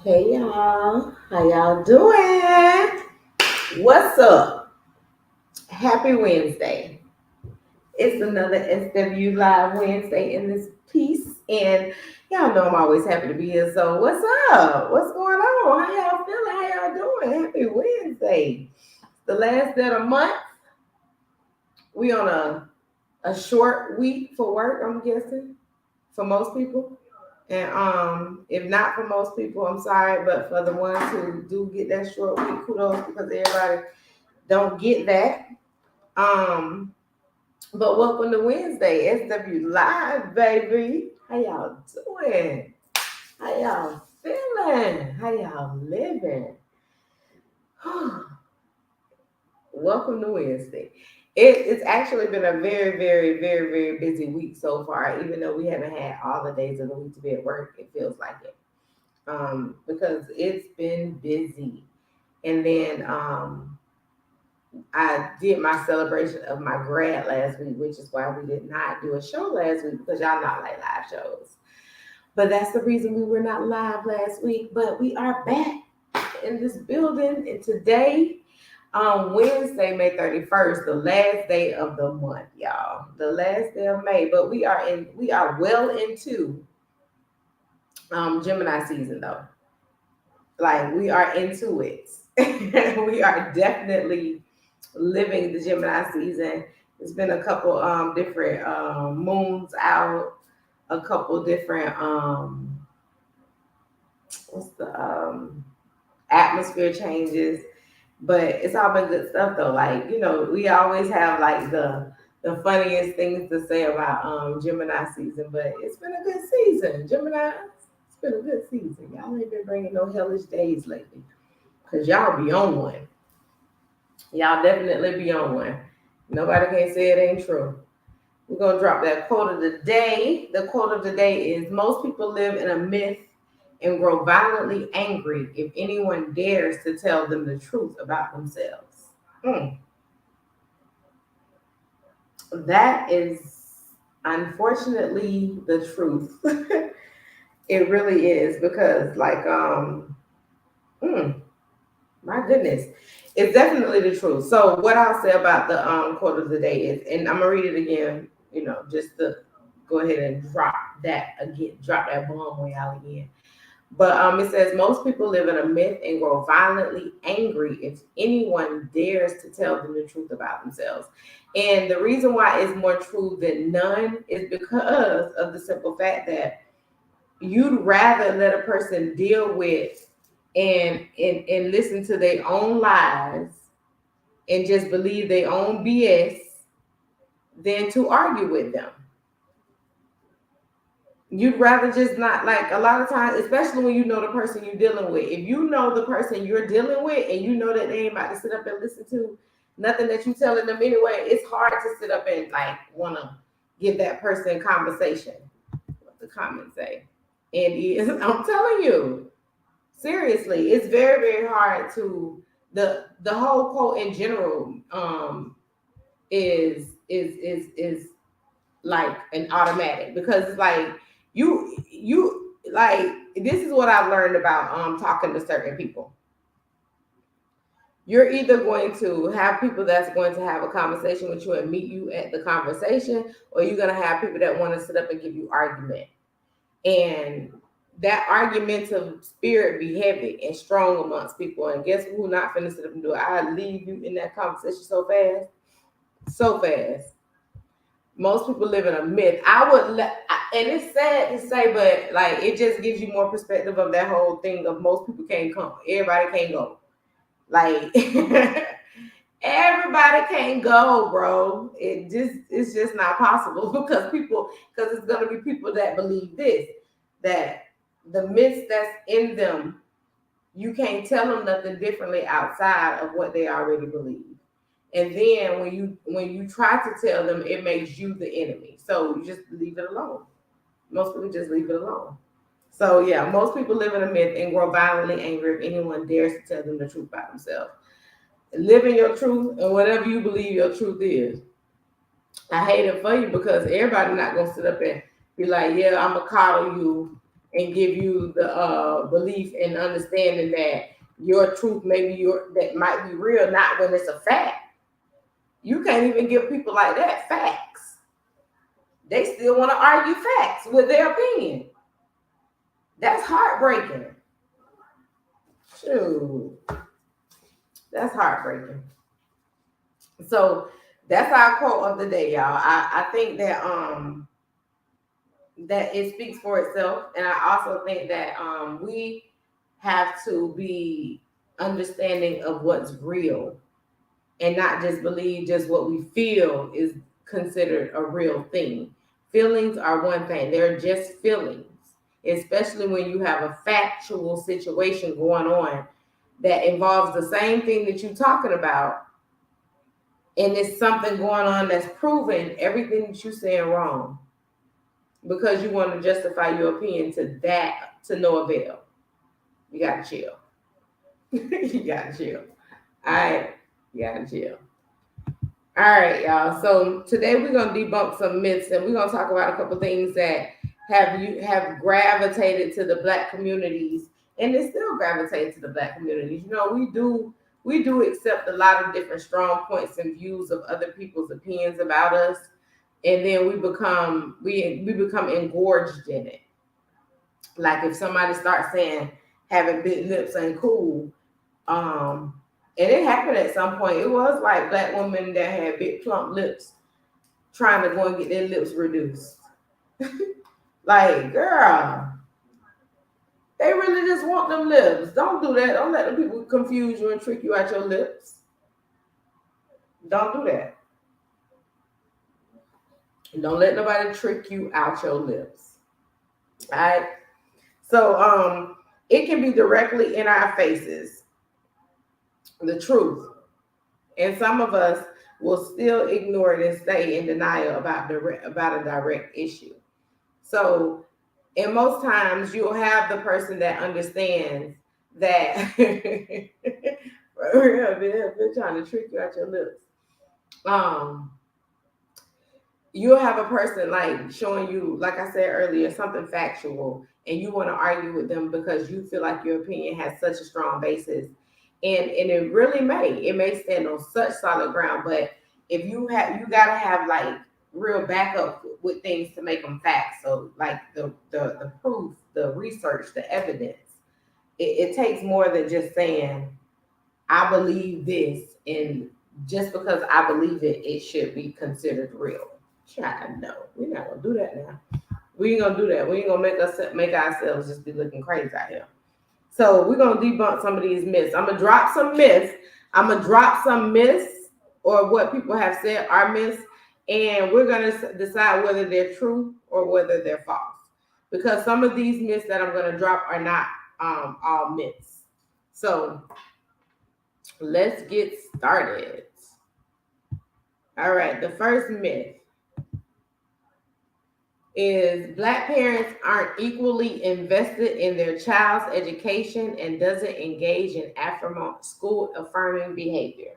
Hey y'all, how y'all doing? What's up? Happy Wednesday. It's another SW Live Wednesday in this piece, and y'all know I'm always happy to be here. So, what's up? What's going on? How y'all feeling? How y'all doing? Happy Wednesday. The last day of the month. We on a short week for work, I'm guessing, for most people. And if not for most people, I'm sorry, but for the ones who do get that short week, kudos because everybody don't get that. Um, but welcome to Wednesday, SW Live, baby. How y'all doing? How y'all feeling? How y'all living? Welcome to Wednesday. It's actually been a very, very, very, very busy week so far. Even though we haven't had all the days of the week to be at work, it feels like it. Because it's been busy. And then I did my celebration of my grad last week, which is why we did not do a show last week because y'all not like live shows. But that's the reason we were not live last week. But we are back in this building, and today, Wednesday, May 31st, the last day of the month, y'all. The last day of May. But we are well into Gemini season though. Like we are into it. We are definitely living the Gemini season. There's been a couple different moons out, a couple different what's the atmosphere changes, but it's all been good stuff though. Like, we always have like the funniest things to say about Gemini season, but it's been a good season. Gemini, it's been a good season. Y'all ain't been bringing no hellish days lately. Cause y'all be on one. Y'all definitely be on one. Nobody can say it ain't true. We're gonna drop that quote of the day. The quote of the day is: most people live in a myth and grow violently angry if anyone dares to tell them the truth about themselves. Mm. That is unfortunately the truth. It really is because mm, my goodness, it's definitely the truth. So what I'll say about the quote of the day is, and I'm gonna read it again, just to go ahead and drop that bomb on y'all again. But it says most people live in a myth and grow violently angry if anyone dares to tell them the truth about themselves. And the reason why it's more true than none is because of the simple fact that you'd rather let a person deal with and listen to their own lies and just believe their own BS than to argue with them. You'd rather just not, like, a lot of times, especially when you know the person you're dealing with. If you know the person you're dealing with and you know that they ain't about to sit up and listen to nothing that you telling them anyway, it's hard to sit up and like want to give that person conversation. What the comments say. And I'm telling you, seriously, it's very, very hard to the whole quote in general is like an automatic because it's like you like this is what I've learned about talking to certain people. You're either going to have people that's going to have a conversation with you and meet you at the conversation, or you're going to have people that want to sit up and give you argument. And that argumentative spirit be heavy and strong amongst people. And guess who not finna sit up and do it? I leave you in that conversation so fast. So fast. Most people live in a myth. And it's sad to say, but like it just gives you more perspective of that whole thing of most people can't come. Everybody can't go. Like everybody can't go, bro. It's just not possible because it's gonna be people that believe this, that the myths that's in them, you can't tell them nothing differently outside of what they already believe. And then when you try to tell them, it makes you the enemy. So you just leave it alone. Most people just leave it alone. So yeah, most people live in a myth and grow violently angry if anyone dares to tell them the truth about themselves. Live in your truth and whatever you believe your truth is. I hate it for you because everybody not gonna sit up and be like, yeah, I'm gonna coddle you and give you the belief and understanding that your truth that might be real, not when it's a fact. You can't even give people like that facts. They still want to argue facts with their opinion. That's heartbreaking. Shoot. That's heartbreaking. So that's our quote of the day, y'all. I think that it speaks for itself, and I also think that we have to be understanding of what's real and not just believe just what we feel is considered a real thing. Feelings are one thing, they're just feelings, especially when you have a factual situation going on that involves the same thing that you're talking about, and it's something going on that's proven everything that you're saying wrong because you want to justify your opinion to no avail. You gotta chill. You gotta chill. All right, you gotta chill. All right, y'all. So today we're gonna debunk some myths, and we're gonna talk about a couple things that have gravitated to the Black communities, and they still gravitate to the Black communities. You know, we do accept a lot of different strong points and views of other people's opinions about us, and then we become engorged in it. Like if somebody starts saying having big lips ain't cool, and it happened at some point. It was like Black women that had big plump lips trying to go and get their lips reduced. Like, girl, they really just want them lips. Don't do that. Don't let them people confuse you and trick you out your lips. Don't do that. Don't let nobody trick you out your lips. All right. So it can be directly in our faces. The truth. And some of us will still ignore it and stay in denial about a direct issue. So, and most times you'll have the person that understands that they're trying to trick you out your lips. You'll have a person like showing you, like I said earlier, something factual, and you want to argue with them because you feel like your opinion has such a strong basis. And it really may stand on such solid ground, but if you gotta have like real backup with things to make them facts. So like the proof, the research, the evidence. It takes more than just saying I believe this, and just because I believe it, it should be considered real. Child, no, we're not gonna do that now. We ain't gonna do that. We ain't gonna make ourselves just be looking crazy out here. So we're gonna debunk some of these myths. I'm gonna drop some myths, or what people have said are myths, and we're gonna decide whether they're true or whether they're false. Because some of these myths that I'm gonna drop are not all myths. So let's get started. All right, the first myth is Black parents aren't equally invested in their child's education and doesn't engage in school affirming behavior.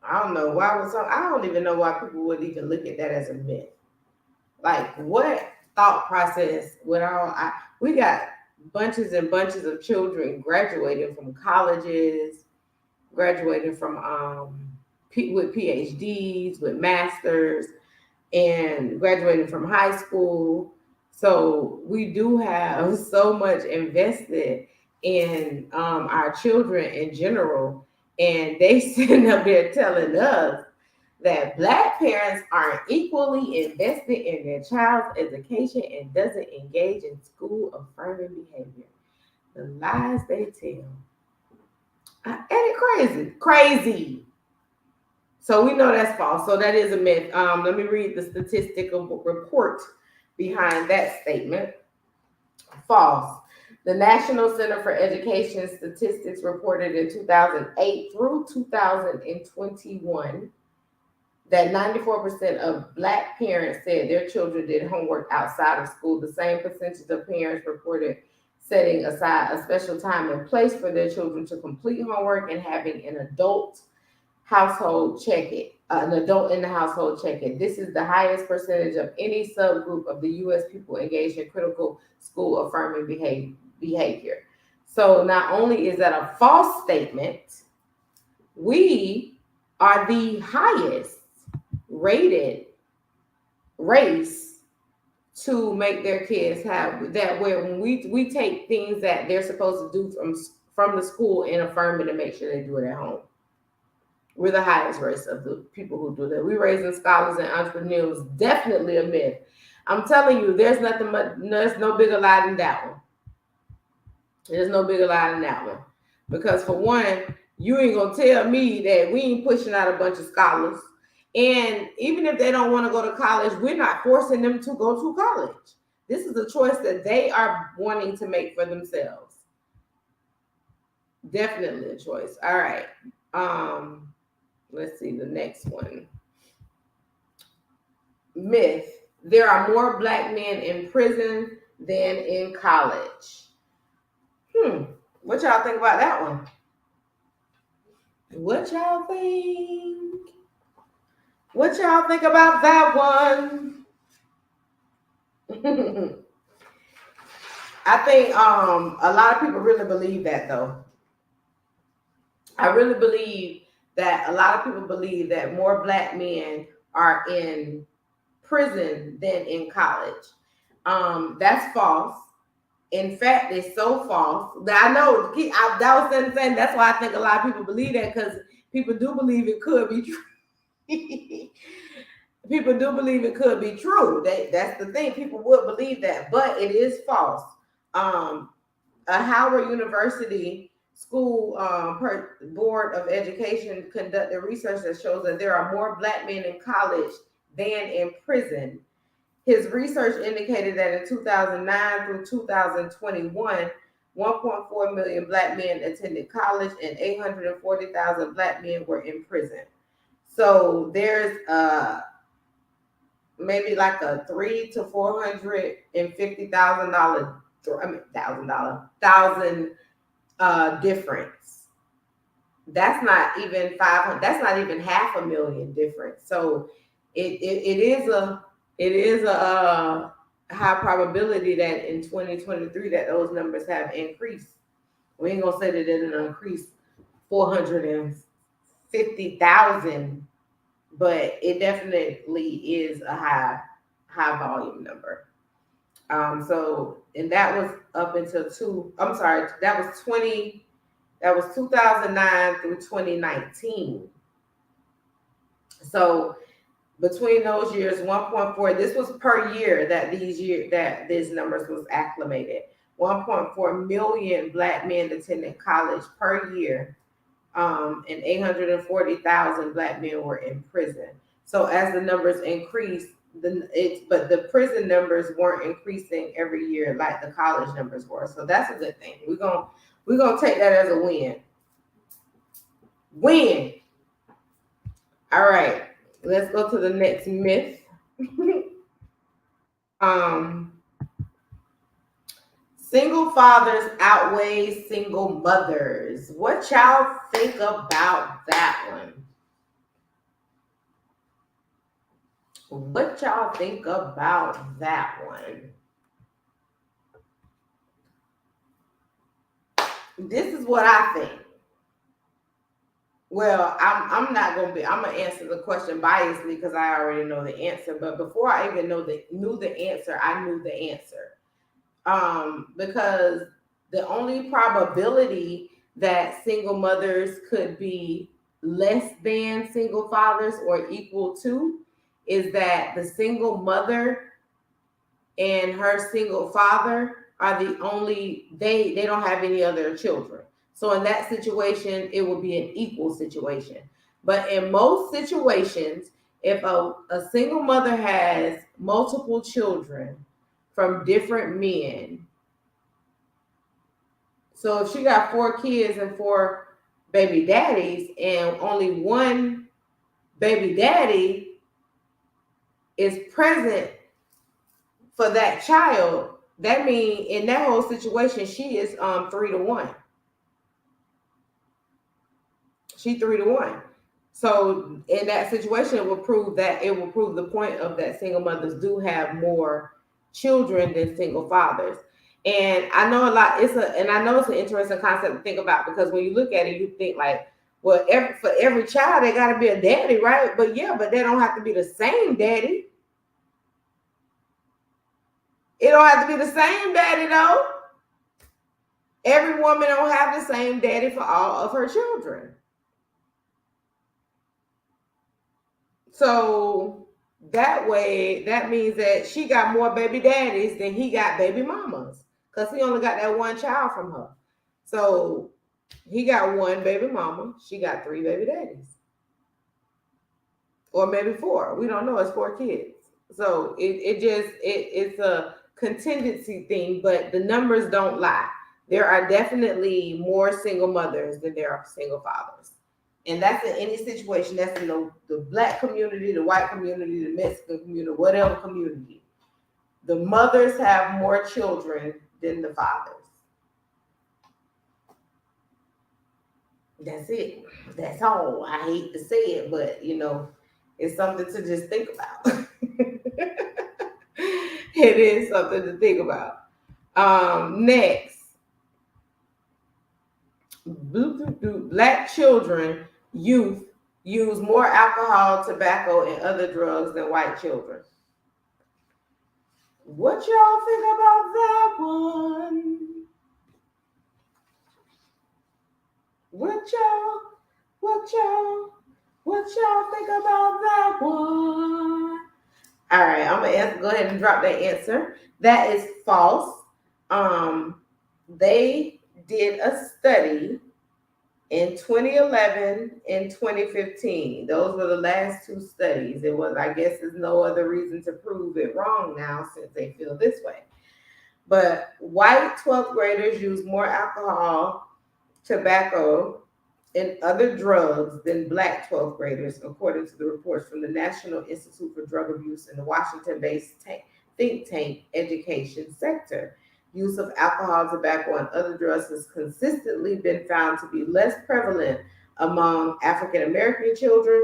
I don't know why I don't even know why people would even look at that as a myth. Like, what thought process we got bunches and bunches of children graduating from colleges, graduating from with PhDs, with masters, and graduating from high school. So we do have so much invested in our children in general, and they sitting up there telling us that Black parents aren't equally invested in their child's education and doesn't engage in school affirming behavior. The lies they tell. Ain't it crazy? So we know that's false. So that is a myth. Let me read the statistical report behind that statement. False. The National Center for Education Statistics reported in 2008 through 2021 that 94% of Black parents said their children did homework outside of school. The same percentage of parents reported setting aside a special time and place for their children to complete homework and having an adult household check it. An adult in the household check it. This is the highest percentage of any subgroup of the U.S. people engaged in critical school affirming behavior. So not only is that a false statement, we are the highest rated race to make their kids have that, where when we take things that they're supposed to do from the school and affirm it and make sure they do it at home. We're the highest race of the people who do that. We raising scholars and entrepreneurs, definitely a myth. I'm telling you, there's no bigger lie than that one. There's no bigger lie than that one. Because for one, you ain't gonna tell me that we ain't pushing out a bunch of scholars. And even if they don't want to go to college, we're not forcing them to go to college. This is a choice that they are wanting to make for themselves. Definitely a choice. All right. Let's see the next one. Myth: there are more Black men in prison than in college. What y'all think about that one? What y'all think? What y'all think about that one? I think a lot of people really believe that, though. I really believe that a lot of people believe that more Black men are in prison than in college. That's false. In fact, it's so false that I know that was the thing. That's why I think a lot of people believe that, because people do believe it could be true. People do believe it could be true. That's the thing. People would believe that, but it is false. A Howard University School Board of Education conducted research that shows that there are more Black men in college than in prison. His research indicated that in 2009 through 2021, 1.4 million Black men attended college and 840,000 Black men were in prison. So there's maybe like a $300,000 to $450,000 thousand difference. That's not even 500. That's not even $500,000 difference. So it is a high probability that in 2023 that those numbers have increased. We ain't gonna say that it didn't increase 450,000, but it definitely is a high volume number. So, and that was up until that was 2009 through 2019. So between those years, 1.4, this was per year that these numbers was acclimated. 1.4 million Black men attended college per year, and 840,000 Black men were in prison. So as the numbers increased, but the prison numbers weren't increasing every year like the college numbers were. So that's a good thing. We're gonna take that as a win. Win. All right. Let's go to the next myth. Single fathers outweigh single mothers. What y'all think about that one? What y'all think about that one? This is what I think. Well, I'm gonna answer the question biasly because I already know the answer. But before I even knew the answer, I knew the answer. Because the only probability that single mothers could be less than single fathers or equal to is that the single mother and her single father are the only, they don't have any other children. So in that situation, it would be an equal situation. But in most situations, if a single mother has multiple children from different men, so if she got 4 kids and 4 baby daddies, and only one baby daddy is present for that child, that means in that whole situation, she is 3 to 1. She 3 to 1. So in that situation, it will prove the point of that single mothers do have more children than single fathers. And I know a lot. And I know it's an interesting concept to think about, because when you look at it, you think like, well, for every child, they got to be a daddy, right? But yeah, but they don't have to be the same daddy. It don't have to be the same daddy though. Every woman don't have the same daddy for all of her children. So that way, that means that she got more baby daddies than he got baby mamas, because he only got that one child from her. So he got one baby mama, she got three baby daddies, or maybe four. We don't know. It's four kids. So it's a contingency thing, but the numbers don't lie. There are definitely more single mothers than there are single fathers. And that's in any situation. That's in the black community, the white community, the Mexican community, whatever community. The mothers have more children than the fathers. That's it. That's all. I hate to say it, but it's something to just think about. It is something to think about. Next, black children, youth, use more alcohol, tobacco, and other drugs than white children. What y'all think about that one? What y'all think about that one? All right, I'm gonna go ahead and drop that answer. That is false. They did a study in 2011 and 2015. Those were the last two studies. It was, I guess, there's no other reason to prove it wrong now since they feel this way. But white 12th graders use more alcohol, tobacco, and other drugs than black 12th graders, according to the reports from the National Institute for Drug Abuse and the Washington-based think tank Education Sector. Use of alcohol, tobacco, and other drugs has consistently been found to be less prevalent among African American children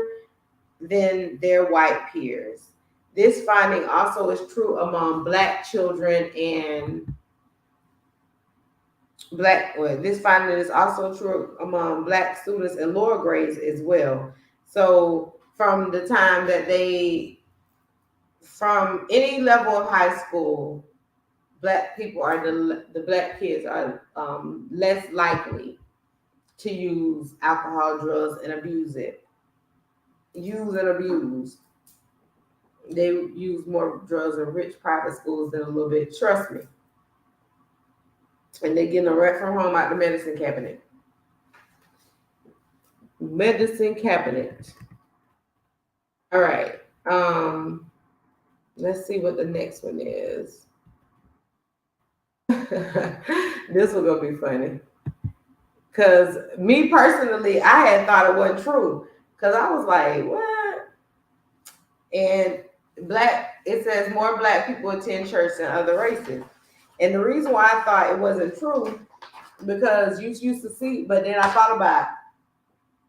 than their white peers. This finding also is true among black children and this finding is also true among black students in lower grades as well. So from the time that from any level of high school, black people are the black kids are less likely to use alcohol, drugs, and abuse it. Use and abuse. They use more drugs in rich private schools than a little bit. Trust me. And they're getting a right from home out the medicine cabinet. Medicine cabinet. All right. Let's see what the next one is. This will gonna be funny. Cause me personally, I had thought it wasn't true. Cause I was like, what? And it says more black people attend church than other races. And the reason why I thought it wasn't true, because you used to see, but then I thought about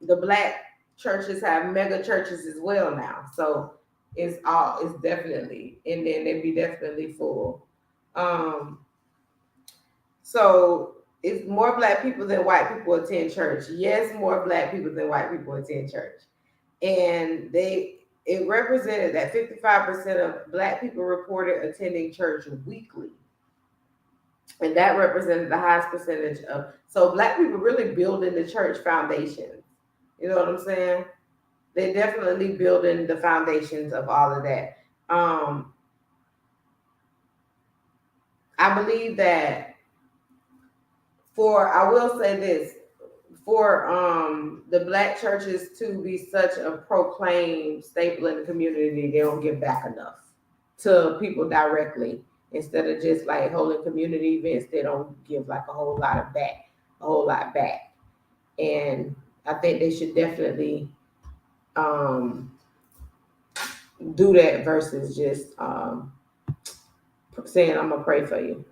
the black churches have mega churches as well now. So it's definitely, and then they'd be definitely full. So it's more black people than white people attend church. Yes, more black people than white people attend church. And it represented that 55% of black people reported attending church weekly. And that represented the highest percentage so black people really building the church foundations. You know what I'm saying? They're definitely building the foundations of all of that. I believe that I will say this, for the black churches to be such a proclaimed staple in the community, they don't give back enough to people directly. Instead of just like holding community events, they don't give like a whole lot back. And I think they should definitely do that versus just saying, I'm gonna pray for you.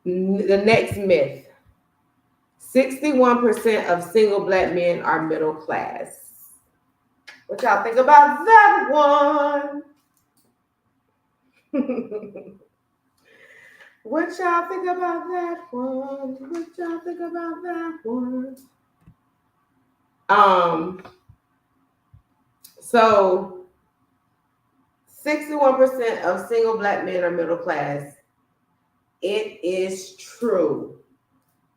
The next myth: 61% of single black men are middle class. What y'all think about that one? What y'all think about that one? What y'all think about that one? So 61% of single black men are middle class. It is true.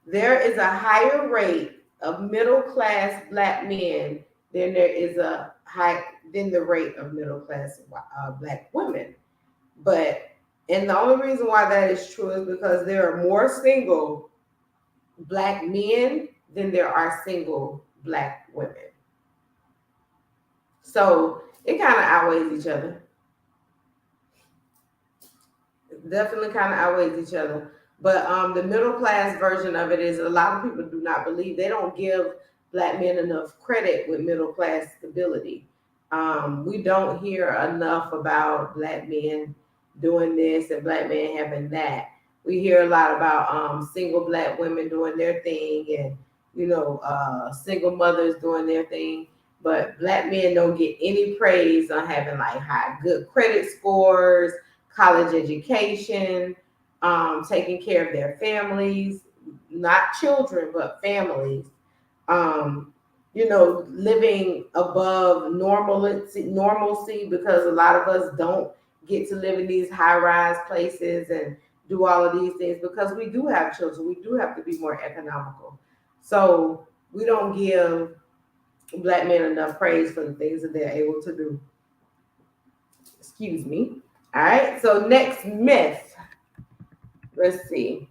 There is a higher rate of middle class black men than there is than the rate of middle class black women. And the only reason why that is true is because there are more single black men than there are single black women. So it kind of outweighs each other. Definitely kind of outweighs each other. But the middle class version of it is a lot of people do not believe, they don't give black men enough credit with middle class stability. We don't hear enough about black men doing this and black men having that. We hear a lot about single black women doing their thing and single mothers doing their thing. But black men don't get any praise on having like good credit scores, college education, taking care of their families, not children, but families, living above normalcy, because a lot of us don't get to live in these high-rise places and do all of these things because we do have children. We do have to be more economical. So we don't give black men enough praise for the things that they're able to do. Excuse me. All right, so next myth. Let's see.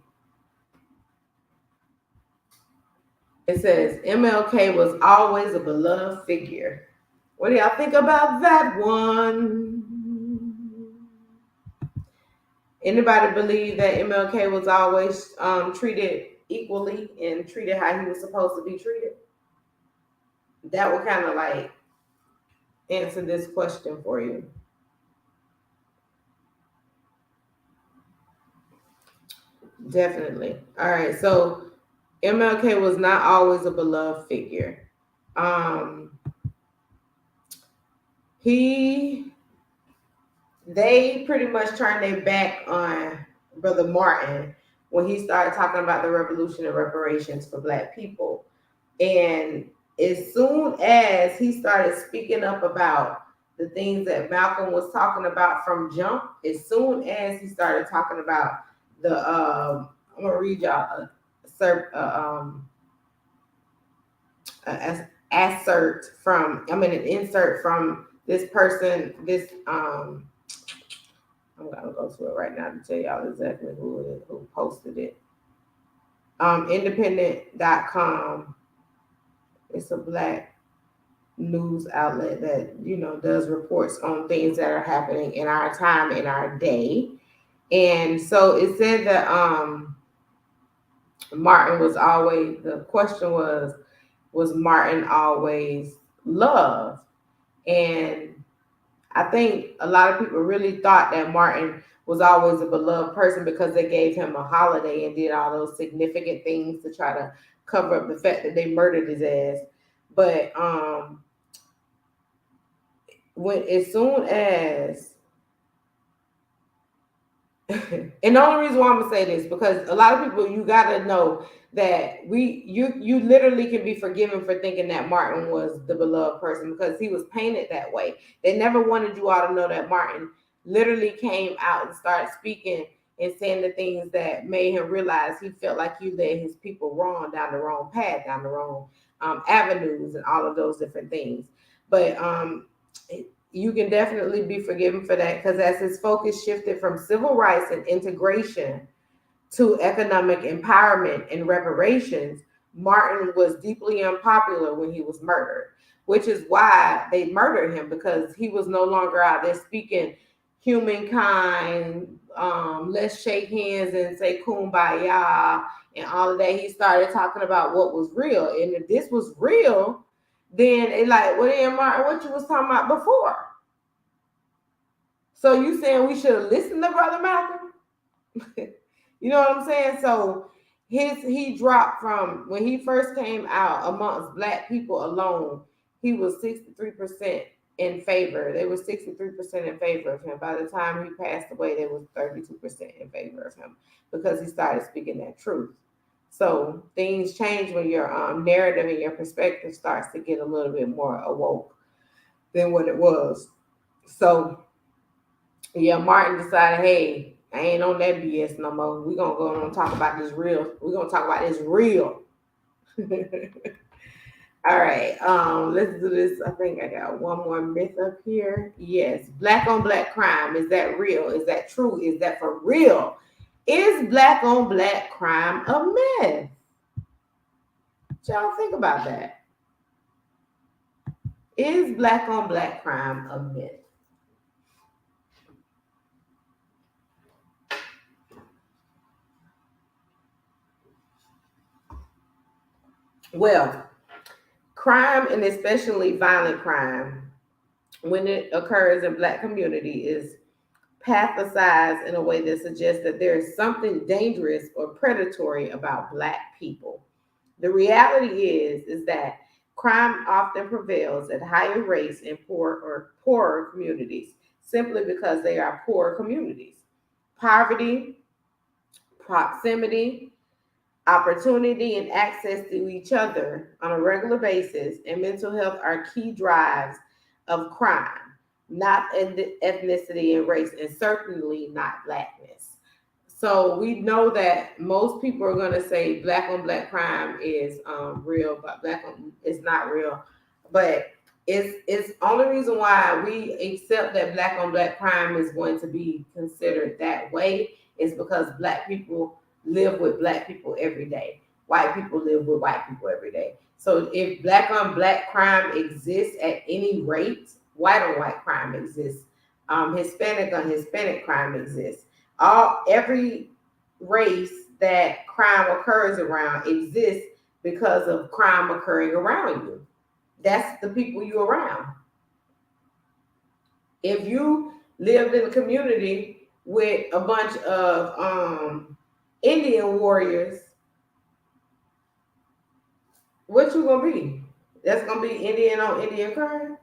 It says MLK was always a beloved figure. What do y'all think about that one? Anybody believe that MLK was always treated equally and treated how he was supposed to be treated? That would kind of like answer this question for you. Definitely. All right, so MLK was not always a beloved figure. They pretty much turned their back on Brother Martin when he started talking about the revolution and reparations for black people. And as soon as he started speaking up about the things that Malcolm was talking about from jump, as soon as he started talking about I'm gonna read y'all an insert from this person. I'm gonna go to it right now to tell y'all exactly who posted it. Independent.com. It's a black news outlet that does reports on things that are happening in our time, in our day. And so it said that Martin was always, the question was Martin always loved? And I think a lot of people really thought that Martin was always a beloved person because they gave him a holiday and did all those significant things to try to cover up the fact that they murdered his ass. But as soon as and the only reason why I'm gonna say this, because a lot of people, you gotta know that you literally can be forgiven for thinking that Martin was the beloved person because he was painted that way. They never wanted you all to know that Martin literally came out and started speaking and saying the things that made him realize he felt like you led his people wrong, down the wrong path, down the wrong avenues, and all of those different things. But you can definitely be forgiven for that, because as his focus shifted from civil rights and integration to economic empowerment and reparations, Martin was deeply unpopular when he was murdered, which is why they murdered him, because he was no longer out there speaking humankind, let's shake hands and say kumbaya and all of that. He started talking about what was real. And if this was real, then it like, well, then Martin, what you was talking about before? So you saying we should have listened to Brother Malcolm? You know what I'm saying? So he dropped from when he first came out amongst black people alone, he was 63% in favor. They were 63% in favor of him. By the time he passed away, they was 32% in favor of him because he started speaking that truth. So things change when your narrative and your perspective starts to get a little bit more awoke than what it was. So yeah, Martin decided, hey, I ain't on that BS no more. We're gonna go on and talk about this real. We're gonna talk about this real. All right, let's do this. I think I got one more myth up here. Yes, black on black crime. Is that real? Is that true? Is that for real? Is black on black crime a myth? What y'all think about that? Is black on black crime a myth? Well, crime and especially violent crime, when it occurs in black community, is pathicized in a way that suggests that there is something dangerous or predatory about black people. The reality is that crime often prevails at higher rates in poor or poorer communities simply because they are poor communities. Poverty, proximity, opportunity, and access to each other on a regular basis and mental health are key drives of crime, not ethnicity and race, and certainly not blackness. So we know that most people are going to say black on black crime is real, but black on it's not real. But it's only reason why we accept that black on black crime is going to be considered that way is because black people live with black people every day. White people live with white people every day. So if black on black crime exists at any rate, white on white crime exists. Hispanic on Hispanic crime exists. Every race that crime occurs around exists because of crime occurring around you. That's the people you're around. If you lived in a community with a bunch of Indian warriors, what you gonna be? That's gonna be Indian on Indian crime?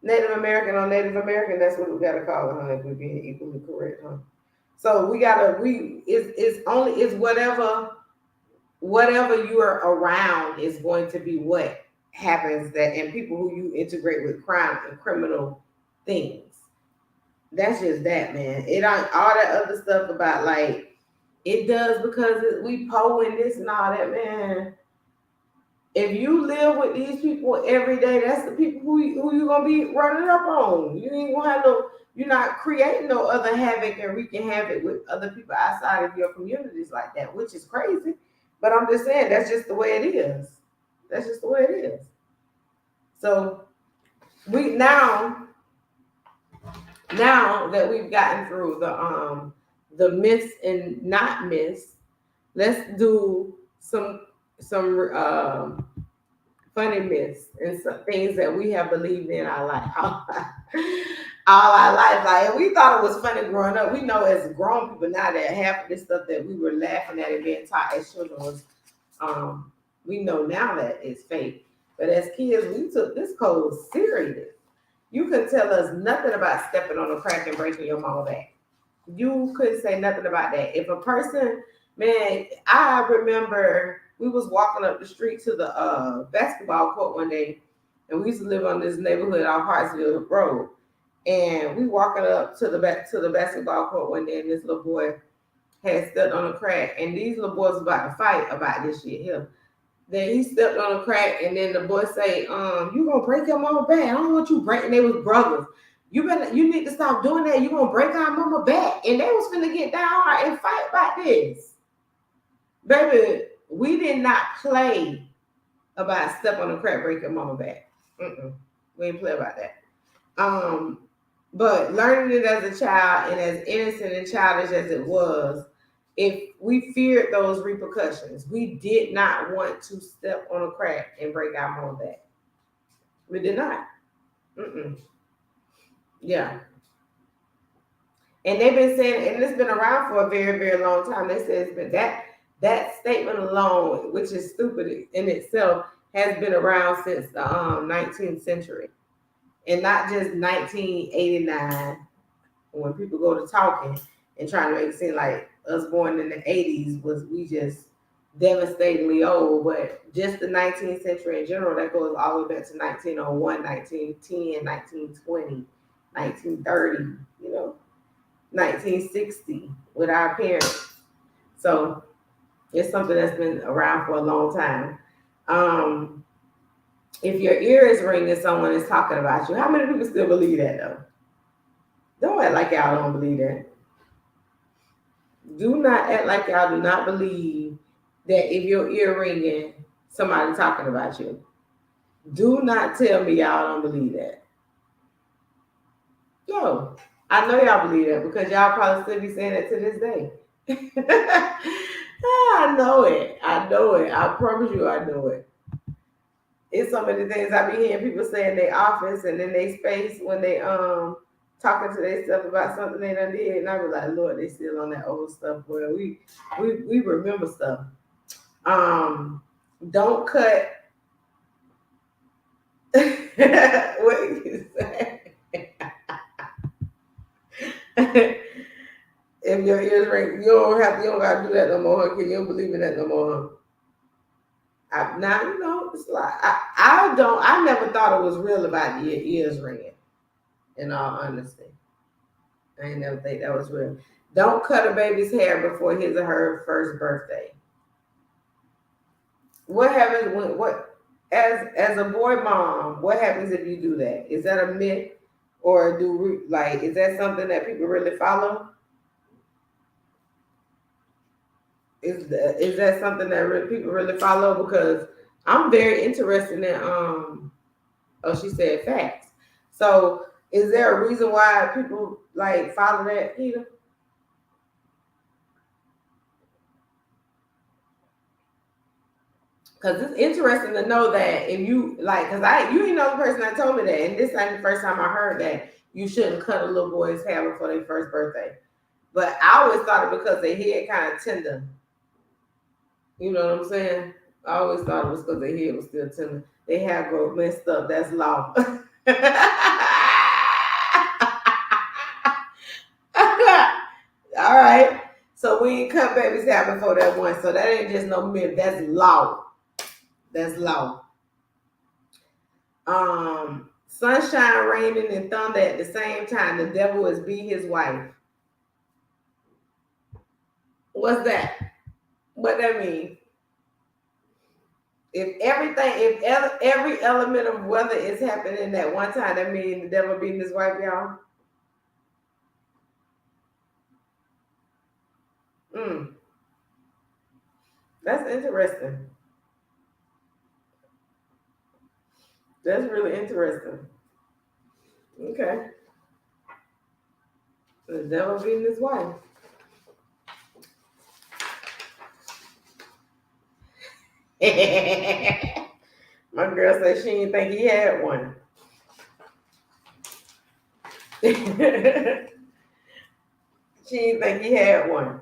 Native American on Native American, that's what we gotta call it, huh? If we're being equally correct, huh? So it's whatever you are around is going to be what happens that and people who you integrate with crime and criminal things. That's just that, man. It on all that other stuff about like it does because we poe and this and all that, man. If you live with these people every day, that's the people who you gonna be running up on. You ain't gonna have no, you're not creating no other havoc and wreaking havoc with other people outside of your communities like that, which is crazy. But I'm just saying that's just the way it is. That's just the way it is. So we now that we've gotten through the myths and not myths, let's do some funny myths and some things that we have believed in our life all our life. Like we thought it was funny growing up. We know as grown people now that half of this stuff that we were laughing at and being taught as children was we know now that it's fake. But as kids, we took this code serious. You could tell us nothing about stepping on a crack and breaking your mama back. You couldn't say nothing about that. If a person, man, I remember we was walking up the street to the basketball court one day, and we used to live on this neighborhood off Hartsville Road. And we walking up to the basketball court one day, and this little boy had stepped on a crack, and these little boys was about to fight about this shit here. Then he stepped on a crack, and then the boy say, you gonna break your mama back. I don't want you breaking. They was brothers. You need to stop doing that. You gonna break our mama back. And they was finna get down hard and fight about this. Baby, we did not play about step on a crack, break your mama back. We didn't play about that. But learning it as a child and as innocent and childish as it was, if we feared those repercussions, we did not want to step on a crack and break our mama back. We did not. Yeah. And they've been saying, and it's been around for a very, very long time. They say it's been That statement alone, which is stupid in itself, has been around since the 19th century, and not just 1989 when people go to talking and trying to make it seem like us born in the 80s was we just devastatingly old, but just the 19th century in general, that goes all the way back to 1901, 1910, 1920, 1930, 1960 with our parents. So it's something that's been around for a long time. If your ear is ringing, someone is talking about you. How many people still believe that though? Don't act like y'all don't believe that. Do not act like y'all do not believe that if your ear ringing, somebody talking about you. Do not tell me y'all don't believe that. No, I know y'all believe that because y'all probably still be saying that to this day. I know it. I know it. I promise you I know it. It's so many things I be hearing people say in their office and in their space when they talking to their stuff about something they done did, and I be like, Lord, they still on that old stuff. Well, we remember stuff. Don't cut. What you say? If your ears ring, you don't gotta do that no more, huh? You don't believe in that no more, huh? Now it's like I never thought it was real about your ears ringing. In all honesty, I ain't never think that was real. Don't cut a baby's hair before his or her first birthday. What happens when as a boy mom? What happens if you do that? Is that a myth, or is that something that people really follow? Is that something that people really follow? Because I'm very interested in oh, she said facts. So is there a reason why people like follow that, Peter? Because it's interesting to know that if you you ain't know the person that told me that, and this ain't the first time I heard that you shouldn't cut a little boy's hair before their first birthday. But I always thought it because their head kind of tender. You know what I'm saying? I always thought it was because their head was still tender. They hair grow messed up. That's law. All right. So we ain't cut baby's hair before that one. So that ain't just no myth. That's law. That's law. Sunshine, raining, and thunder at the same time. The devil is be his wife. What's that? What that mean? If every element of weather is happening at one time, that means the devil beating his wife, y'all. That's interesting. That's really interesting. Okay. The devil beating his wife. My girl said she didn't think he had one. She didn't think he had one.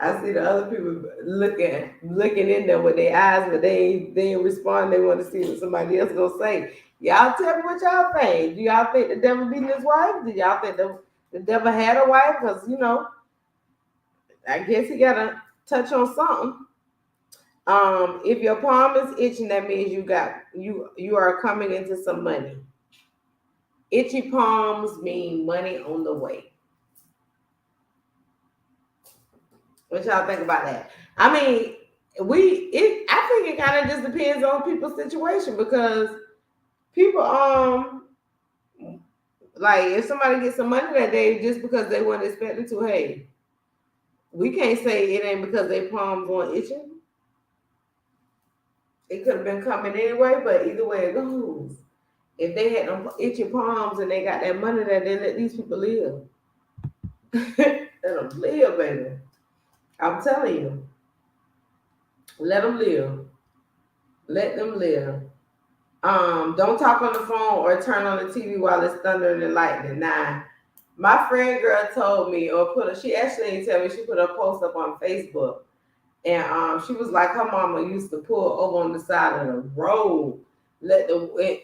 I see the other people looking in there with their eyes, but they ain't respond. They want to see what somebody else gonna say. Y'all tell me what y'all think. Do y'all think the devil beating his wife? Do y'all think the devil had a wife? Because I guess he got to touch on something. If your palm is itching, that means you are coming into some money. Itchy palms mean money on the way. What y'all think about that? I mean, I think it kind of just depends on people's situation because people like if somebody gets some money that day just because they weren't expecting to, hey, we can't say it ain't because their palms weren't itching. It could have been coming anyway, but either way it goes. If they had them itchy palms and they got that money that they let these people live. Let them live, baby. I'm telling you. Let them live. Let them live. Don't talk on the phone or turn on the TV while it's thundering and lightning. Nah, My friend girl told me, she actually didn't tell me, she put a post up on Facebook. And she was like, her mama used to pull over on the side of the road.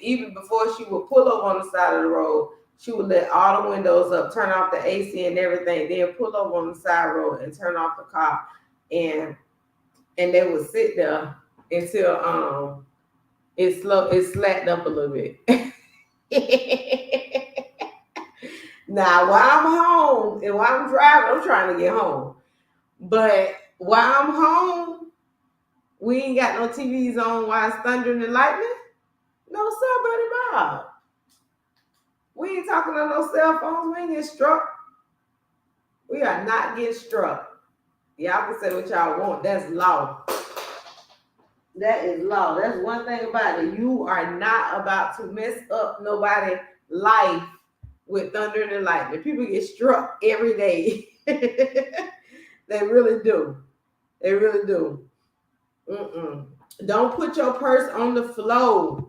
Even before she would pull over on the side of the road, she would let all the windows up, turn off the AC and everything, then pull over on the side road and turn off the car, and they would sit there until it slacked up a little bit. Now, while I'm home and while I'm driving, I'm trying to get home. But while I'm home, we ain't got no TVs on while it's thundering and lightning. No, sir, buddy Bob. We ain't talking on no cell phones. We ain't getting struck. We are not getting struck. Y'all can say what y'all want. That's law. That is law. That's one thing about it. You are not about to mess up nobody's life with thunder and lightning. People get struck every day. They really do. They really do. Don't put your purse on the floor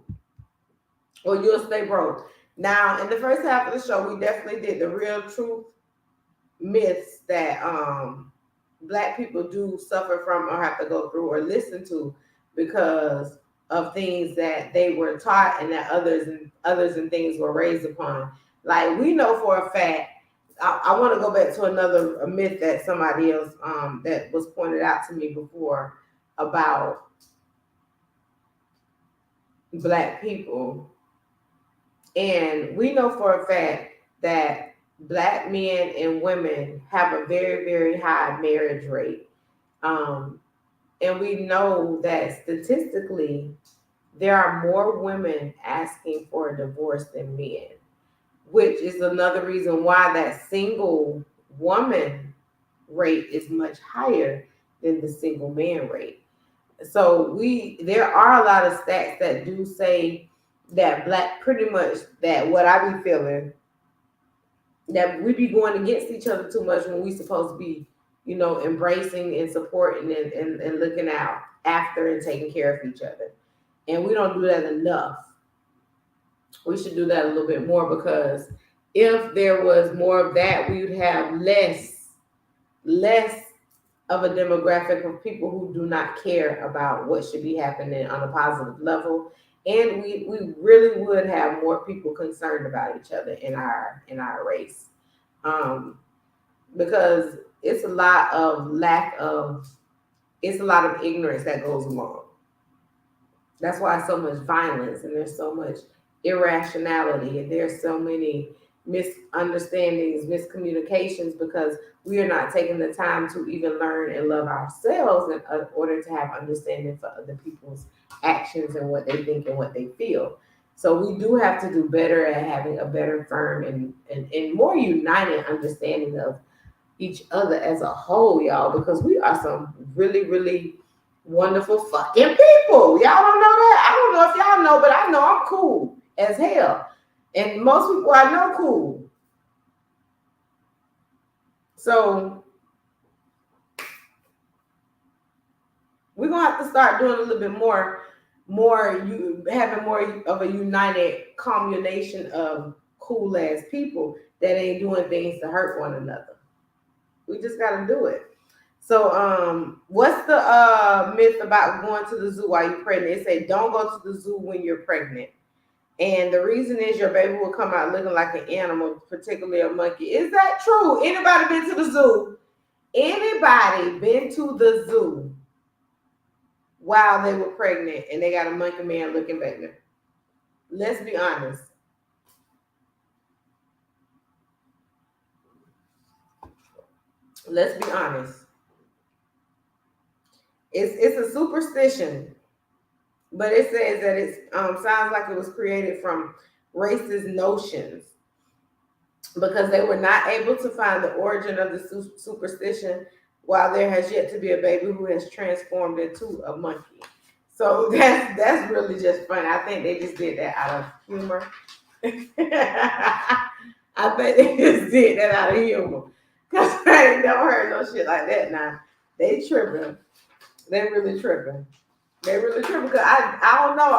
or you'll stay broke. Now, in the first half of the show, we definitely did the real truth myths that Black people do suffer from or have to go through or listen to because of things that they were taught and that others and things were raised upon. Like, we know for a fact, I want to go back to another myth that somebody else that was pointed out to me before about Black people. And we know for a fact that Black men and women have a very, very high marriage rate. And we know that statistically, there are more women asking for a divorce than men, which is another reason why that single woman rate is much higher than the single man rate. So there are a lot of stats that do say that Black, pretty much that what I be feeling, that we be going against each other too much when we supposed to be, embracing and supporting and looking out after and taking care of each other. And we don't do that enough. We should do that a little bit more, because if there was more of that, we would have less of a demographic of people who do not care about what should be happening on a positive level. And we really would have more people concerned about each other in our race. Because it's a lot of ignorance that goes along. That's why so much violence and there's so much irrationality and there's so many misunderstandings, miscommunications, because we are not taking the time to even learn and love ourselves in order to have understanding for other people's actions and what they think and what they feel. So we do have to do better at having a better, firm and more united understanding of each other as a whole, y'all, because we are some really, really wonderful fucking people. Y'all don't know that? I don't know if y'all know, but I know I'm cool as hell. And most people I know cool. So we're gonna have to start doing a little bit more having more of a united communation of cool ass people that ain't doing things to hurt one another. We just gotta do it. So what's the myth about going to the zoo while you're pregnant? They say don't go to the zoo when you're pregnant. And the reason is your baby will come out looking like an animal, particularly a monkey. Is that true? Anybody been to the zoo? Anybody been to the zoo while they were pregnant and they got a monkey man looking back there? Let's be honest. Let's be honest. It's a superstition, but it says that it sounds like it was created from racist notions, because they were not able to find the origin of the superstition, while there has yet to be a baby who has transformed into a monkey. So that's really just funny. I think they just did that out of humor. I think they just did that out of humor, because I ain't never heard no shit like that. Now they tripping. They really tripping. They really tripping, because I don't know.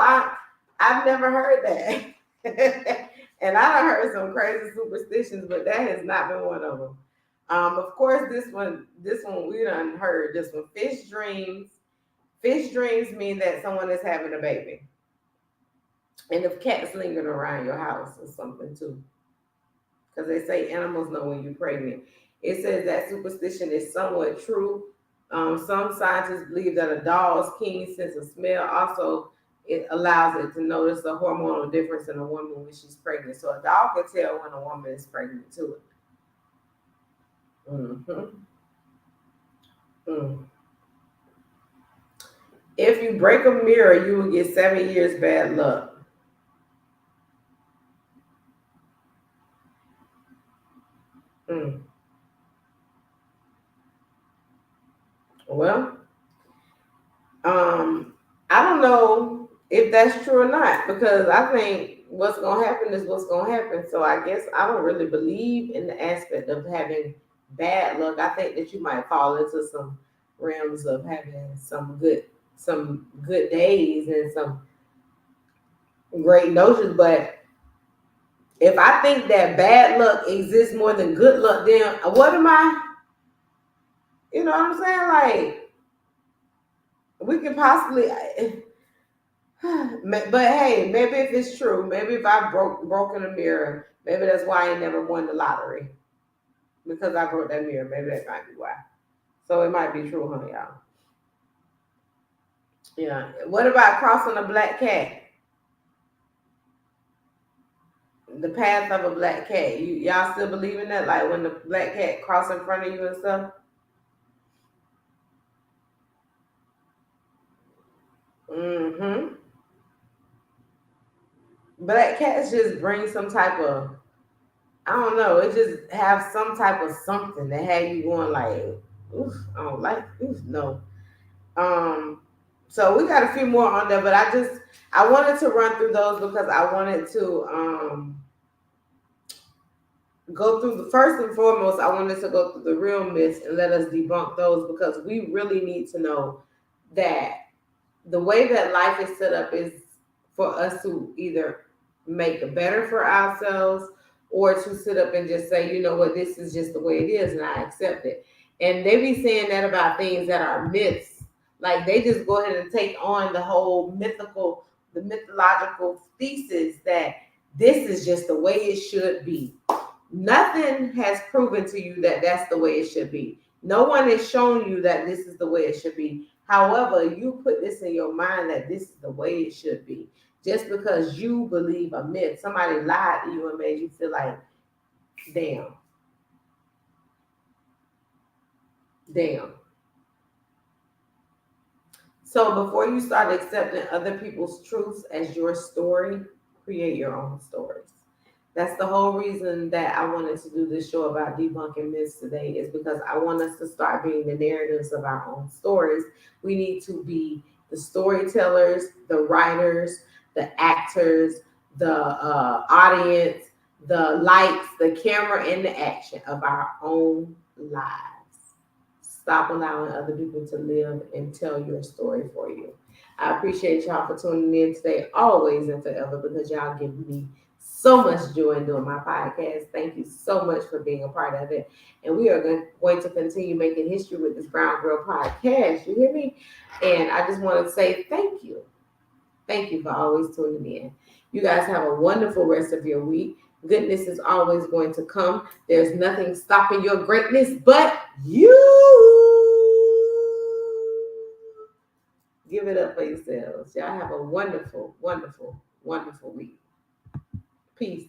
I've never heard that. And I done heard some crazy superstitions, but that has not been one of them. Of course, this one we done heard. This one, fish dreams. Fish dreams mean that someone is having a baby, and if cats lingering around your house or something too, because they say animals know when you're pregnant. It says that superstition is somewhat true. Some scientists believe that a dog's keen sense of smell also it allows it to notice a hormonal difference in a woman when she's pregnant. So a dog can tell when a woman is pregnant too. Mm-hmm. Mm. If you break a mirror, you will get 7 years bad luck. Mm. Well, Um, I don't know if that's true or not because I think what's gonna happen is what's gonna happen. So I guess I don't really believe in the aspect of having bad luck. I think that you might fall into some realms of having some good days and some great notions. But if I think that bad luck exists more than good luck, then what am I? You know what I'm saying? Like we can possibly. But hey, maybe if it's true, maybe if I broken a mirror, maybe that's why I never won the lottery because I broke that mirror. Maybe that might be why. So it might be true, huh, y'all? Yeah. What about crossing a black cat? The path of a black cat. Y'all still believe in that? Like when the black cat cross in front of you and stuff? Mm-hmm. Black cats just bring some type of I don't know. It just have some type of something that had you going like, oof, I don't like. Oof, no. Um, so we got a few more on there, but I wanted to run through those because I wanted to go through the first and foremost. I wanted to go through the real myths and let us debunk those because we really need to know that the way that life is set up is for us to either make it better for ourselves or to sit up and just say, you know what, this is just the way it is and I accept it. And they be saying that about things that are myths. Like they just go ahead and take on the mythological thesis that this is just the way it should be. Nothing has proven to you that that's the way it should be. No one has shown you that this is the way it should be. However, you put this in your mind that this is the way it should be. Just because you believe a myth, somebody lied to you and made you feel like, damn, damn. So before you start accepting other people's truths as your story, create your own stories. That's the whole reason that I wanted to do this show about debunking myths today is because I want us to start being the narratives of our own stories. We need to be the storytellers, the writers, the actors, the audience, the lights, the camera, and the action of our own lives. Stop allowing other people to live and tell your story for you. I appreciate y'all for tuning in today, always and forever, because y'all give me so much joy in doing my podcast. Thank you so much for being a part of it. And we are going to continue making history with this Brown Girl podcast. You hear me? And I just want to say thank you. Thank you for always tuning in. You guys have a wonderful rest of your week. Goodness is always going to come. There's nothing stopping your greatness but you. Give it up for yourselves. Y'all have a wonderful, wonderful, wonderful week. Peace.